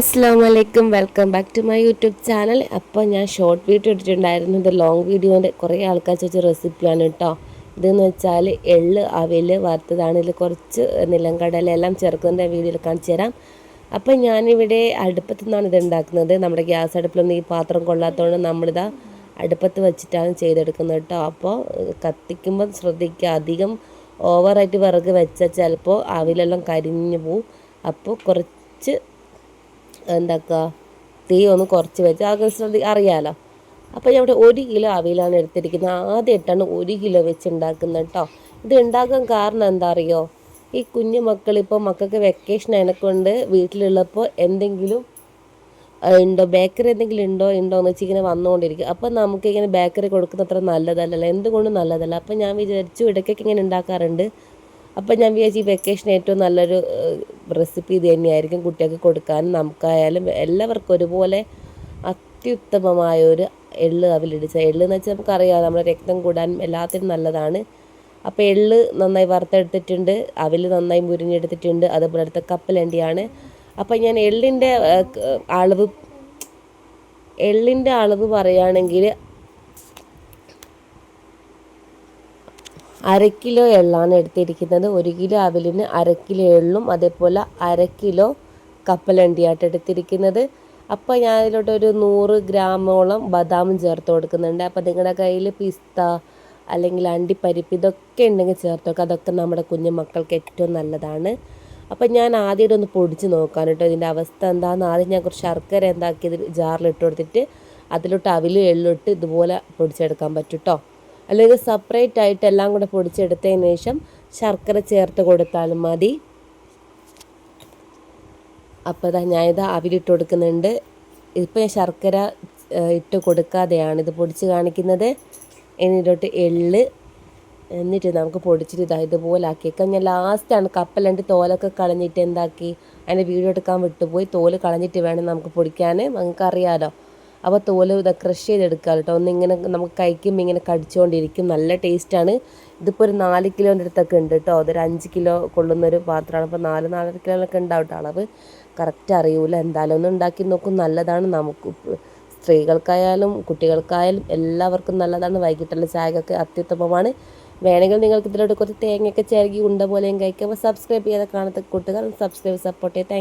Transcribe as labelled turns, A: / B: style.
A: അസ്സാം വലൈക്കും, welcome back to my YouTube channel. അപ്പോൾ ഞാൻ ഷോർട്ട് വീഡിയോ ഇട്ടിട്ടുണ്ടായിരുന്നു. ഇത് ലോങ് വീഡിയോൻ്റെ കുറേ ആൾക്കാർ ചോദിച്ച റെസിപ്പിയാണ് കേട്ടോ. ഇതെന്ന് വെച്ചാൽ എള്ള് അവിൽ വറുത്തതാണ്. ഇതിൽ കുറച്ച് നിലങ്കടല എല്ലാം ചേർക്കുന്നതിൻ്റെ വീഡിയോയിൽ കാണിച്ചു തരാം. അപ്പോൾ ഞാനിവിടെ അടുപ്പത്തു നിന്നാണ് ഇത് ഉണ്ടാക്കുന്നത്. നമ്മുടെ ഗ്യാസ് അടുപ്പിലൊന്നും ഈ പാത്രം കൊള്ളാത്തതുകൊണ്ട് നമ്മളിതാ അടുപ്പത്ത് വെച്ചിട്ടാണ് ചെയ്തെടുക്കുന്നത് കേട്ടോ. അപ്പോൾ കത്തിക്കുമ്പോൾ ശ്രദ്ധിക്കുക, അധികം ഓവറായിട്ട് വിറക് വെച്ചാൽ ചിലപ്പോൾ അവിലെല്ലാം കരിഞ്ഞു പോവും. അപ്പോൾ കുറച്ച് എന്താക്കുക, തീ ഒന്ന് കുറച്ച് വെച്ച് അത് അറിയാമല്ലോ. അപ്പോൾ ഞാൻ ഇവിടെ 1 കിലോ അവിലാണ് എടുത്തിരിക്കുന്നത്. ആദ്യമായിട്ടാണ് 1 കിലോ വെച്ച് ഉണ്ടാക്കുന്നത് കേട്ടോ. ഇത് ഉണ്ടാക്കാൻ കാരണം എന്താ അറിയോ, ഈ കുഞ്ഞു മക്കളിപ്പോൾ മക്കൾക്ക് വെക്കേഷൻ അതിനെക്കൊണ്ട് വീട്ടിലുള്ളപ്പോൾ എന്തെങ്കിലും ഉണ്ടോ, ബേക്കറി എന്തെങ്കിലും ഉണ്ടോ എന്ന് വെച്ച് ഇങ്ങനെ വന്നുകൊണ്ടിരിക്കും. അപ്പം നമുക്കിങ്ങനെ ബേക്കറി കൊടുക്കുന്ന അത്ര നല്ലതല്ലല്ലോ, എന്തുകൊണ്ടും നല്ലതല്ല. അപ്പം ഞാൻ വിചാരിച്ചു ഇടയ്ക്കൊക്കെ ഇങ്ങനെ ഉണ്ടാക്കാറുണ്ട്. അപ്പം ഞാൻ വിചാരിച്ചു ഈ വെക്കേഷൻ ഏറ്റവും നല്ലൊരു റെസിപ്പി ഇത് തന്നെയായിരിക്കും കുട്ടികൾക്ക് കൊടുക്കാനും നമുക്കായാലും എല്ലാവർക്കും ഒരുപോലെ അത്യുത്തമമായൊരു എള്ള് അവിലിടിച്ച എള്ള് എന്ന് വെച്ചാൽ നമുക്കറിയാം നമ്മുടെ രക്തം കൂടാനും എല്ലാത്തിനും നല്ലതാണ്. അപ്പോൾ എള്ള് നന്നായി വറുത്തെടുത്തിട്ടുണ്ട്, അവിൽ നന്നായി മുരിഞ്ഞെടുത്തിട്ടുണ്ട്, അതുപോലെ അടുത്ത കപ്പലണ്ടിയാണ്. അപ്പം ഞാൻ എള്ളിൻ്റെ അളവ് പറയുകയാണെങ്കിൽ 1/2 കിലോ എള്ളാണ് എടുത്തിരിക്കുന്നത്. 1 കിലോ അവിലിന് 1/2 കിലോ എള്ളും അതേപോലെ 1/2 കിലോ കപ്പലണ്ടിയായിട്ട് എടുത്തിരിക്കുന്നത്. അപ്പോൾ ഞാൻ അതിലോട്ട് ഒരു 100 ഗ്രാമോളം ബദാമും ചേർത്ത് കൊടുക്കുന്നുണ്ട്. അപ്പോൾ നിങ്ങളുടെ കയ്യിൽ പിസ്ത അല്ലെങ്കിൽ അണ്ടിപ്പരിപ്പ് ഇതൊക്കെ ഉണ്ടെങ്കിൽ ചേർത്ത് വെക്കുക. അതൊക്കെ നമ്മുടെ കുഞ്ഞു മക്കൾക്ക് ഏറ്റവും നല്ലതാണ്. അപ്പം ഞാൻ ആദ്യം ഇതൊന്ന് പൊടിച്ച് നോക്കാൻ കേട്ടോ, ഇതിൻ്റെ അവസ്ഥ എന്താണെന്ന്. ആദ്യം ഞാൻ കുറച്ച് ശർക്കര എന്താക്കിയത് ജാറിലിട്ട് കൊടുത്തിട്ട് അതിലോട്ട് അവിലും എള്ളിട്ട് ഇതുപോലെ പൊടിച്ചെടുക്കാൻ പറ്റും കേട്ടോ. അല്ലെങ്കിൽ സെപ്പറേറ്റ് ആയിട്ട് എല്ലാം കൂടെ പൊടിച്ചെടുത്തതിന് ശേഷം ശർക്കര ചേർത്ത് കൊടുത്താലും മതി. അപ്പോൾ ഞാനിത് അവിലിട്ട് കൊടുക്കുന്നുണ്ട്. ഇപ്പോൾ ഞാൻ ശർക്കര ഇട്ട് കൊടുക്കാതെയാണ് ഇത് പൊടിച്ച് കാണിക്കുന്നത്. എന്നിട്ട് എള്ള്, എന്നിട്ട് നമുക്ക് പൊടിച്ചിട്ട് ഇതുപോലെ ആക്കിയേക്കാം. ഞാൻ ലാസ്റ്റാണ് കപ്പലണ്ടി തോലൊക്കെ കളഞ്ഞിട്ട് എന്താക്കി, അതിൻ്റെ വീഡിയോ എടുക്കാൻ വിട്ടുപോയി. തോല് കളഞ്ഞിട്ട് വേണം നമുക്ക് പൊടിക്കാൻ, നമുക്കറിയാമല്ലോ. അപ്പോൾ തോല് ക്രഷ് ചെയ്തെടുക്കുക കേട്ടോ. ഒന്നിങ്ങനെ നമുക്ക് കഴിക്കുമ്പോൾ ഇങ്ങനെ കടിച്ചുകൊണ്ടിരിക്കും, നല്ല ടേസ്റ്റാണ്. ഇതിപ്പോൾ ഒരു 4 കിലോൻ്റെ അടുത്തൊക്കെ ഉണ്ട് കേട്ടോ. അതൊരു 5 കിലോ കൊള്ളുന്നൊരു പാത്രമാണ്. അപ്പോൾ 4-4.5 കിലോയിലൊക്കെ ഉണ്ടാവും കേട്ടോ. അളവ് കറക്റ്റ് അറിയൂല. എന്തായാലും ഒന്ന് ഉണ്ടാക്കി നോക്കും, നല്ലതാണ്. നമുക്ക് സ്ത്രീകൾക്കായാലും കുട്ടികൾക്കായാലും എല്ലാവർക്കും നല്ലതാണ്. വൈകിട്ടുള്ള ചായക്കൊക്കെ അത്യുത്തമമാണ്. വേണമെങ്കിൽ നിങ്ങൾക്ക് ഇതിലോട്ട് കുറച്ച് തേങ്ങയൊക്കെ ചിരകി ഉണ്ട പോലെയും കഴിക്കാം. അപ്പോൾ സബ്സ്ക്രൈബ് ചെയ്യാതെ കാണാത്ത കൂട്ടുകാർ സബ്സ്ക്രൈബ് സപ്പോർട്ട് ചെയ്യാം. താങ്ക്